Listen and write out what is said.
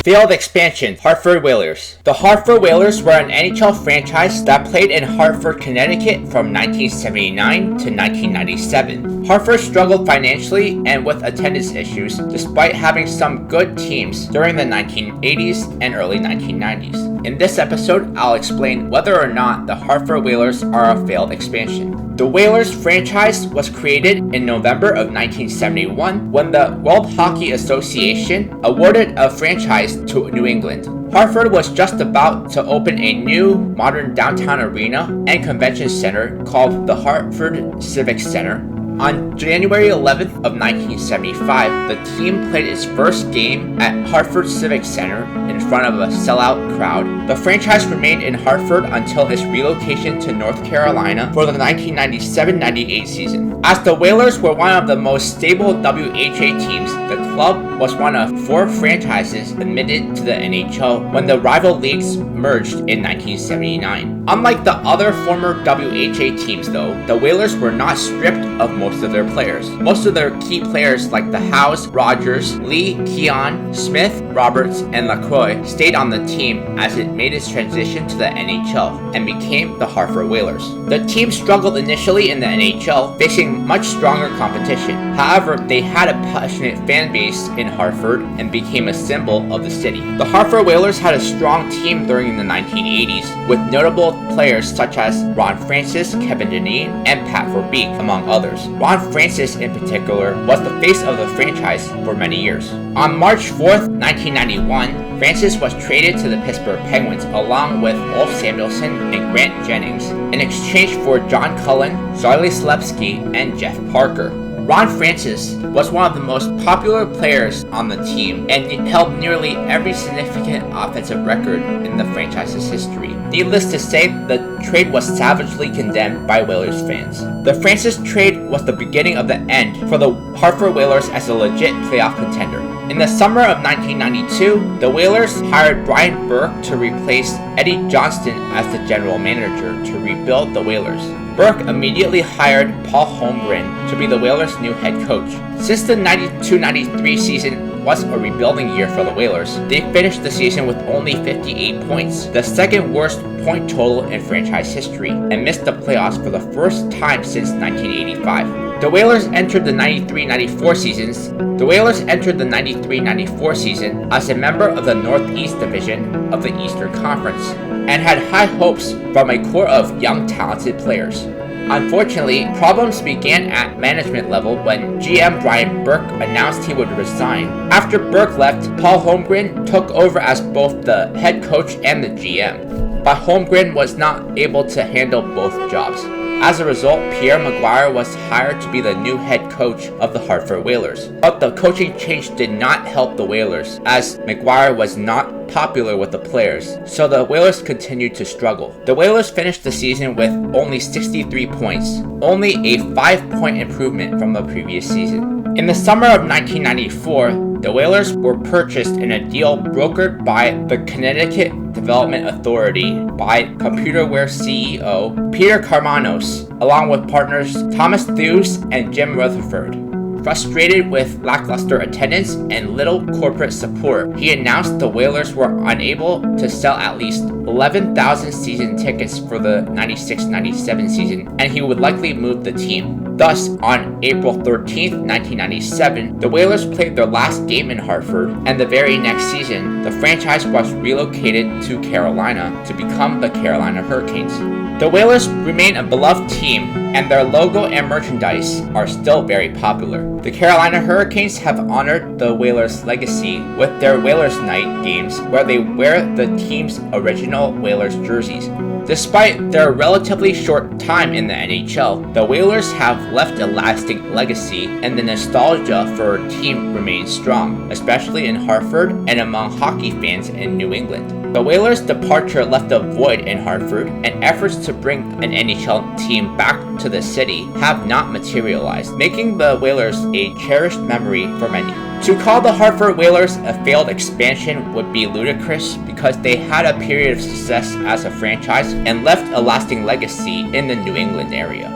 Failed expansion, Hartford Whalers. The Hartford Whalers were an NHL franchise that played in Hartford, Connecticut from 1979 to 1997. Hartford struggled financially and with attendance issues despite having some good teams during the 1980s and early 1990s. In this episode, I'll explain whether or not the Hartford Whalers are a failed expansion. The Whalers franchise was created in November of 1971 when the World Hockey Association awarded a franchise to New England. Hartford was just about to open a new modern downtown arena and convention center called the Hartford Civic Center. On January 11th of 1975, the team played its first game at Hartford Civic Center in front of a sellout crowd. The franchise remained in Hartford until its relocation to North Carolina for the 1997-98 season. As the Whalers were one of the most stable WHA teams, the club was one of 4 franchises admitted to the NHL when the rival leagues merged in 1979. Unlike the other former WHA teams though, the Whalers were not stripped of most of their players. Most of their key players like the Howes, Rogers, Lee, Keon, Smith, Roberts, and LaCroix stayed on the team as it made its transition to the NHL and became the Hartford Whalers. The team struggled initially in the NHL, facing much stronger competition. However, they had a passionate fan base in Hartford and became a symbol of the city. The Hartford Whalers had a strong team during the 1980s, with notable players such as Ron Francis, Kevin Dineen, and Pat Verbeek, among others. Ron Francis in particular was the face of the franchise for many years. On March 4th, 1991, Francis was traded to the Pittsburgh Penguins along with Ulf Samuelsson and Grant Jennings in exchange for John Cullen, Charlie Slepsky, and Jeff Parker. Ron Francis was one of the most popular players on the team and held nearly every significant offensive record in the franchise's history. Needless to say, the trade was savagely condemned by Whalers fans. The Francis trade was the beginning of the end for the Hartford Whalers as a legit playoff contender. In the summer of 1992, the Whalers hired Brian Burke to replace Eddie Johnston as the general manager to rebuild the Whalers. Burke immediately hired Paul Holmgren to be the Whalers' new head coach. Since the 92-93 season was a rebuilding year for the Whalers, they finished the season with only 58 points, the second worst point total in franchise history, and missed the playoffs for the first time since 1985. The Whalers entered the 93-94 season as a member of the Northeast Division of the Eastern Conference and had high hopes from a core of young, talented players. Unfortunately, problems began at management level when GM Brian Burke announced he would resign. After Burke left, Paul Holmgren took over as both the head coach and the GM, but Holmgren was not able to handle both jobs. As a result, Pierre Maguire was hired to be the new head coach of the Hartford Whalers. But the coaching change did not help the Whalers, as Maguire was not popular with the players, so the Whalers continued to struggle. The Whalers finished the season with only 63 points, only a 5-point improvement from the previous season. In the summer of 1994, the Whalers were purchased in a deal brokered by the Connecticut Development Authority by Computerware CEO Peter Karmanos, along with partners Thomas Thews and Jim Rutherford. Frustrated with lackluster attendance and little corporate support, he announced the Whalers were unable to sell at least 11,000 season tickets for the 96-97 season, and he would likely move the team. Thus, on April 13, 1997, the Whalers played their last game in Hartford, and the very next season, the franchise was relocated to Carolina to become the Carolina Hurricanes. The Whalers remain a beloved team, and their logo and merchandise are still very popular. The Carolina Hurricanes have honored the Whalers' legacy with their Whalers Night games, where they wear the team's original Whalers jerseys. Despite their relatively short time in the NHL, the Whalers have left a lasting legacy, and the nostalgia for our team remains strong, especially in Hartford and among hockey fans in New England. The Whalers' departure left a void in Hartford, and efforts to bring an NHL team back to the city have not materialized, making the Whalers a cherished memory for many. To call the Hartford Whalers a failed expansion would be ludicrous because they had a period of success as a franchise and left a lasting legacy in the New England area.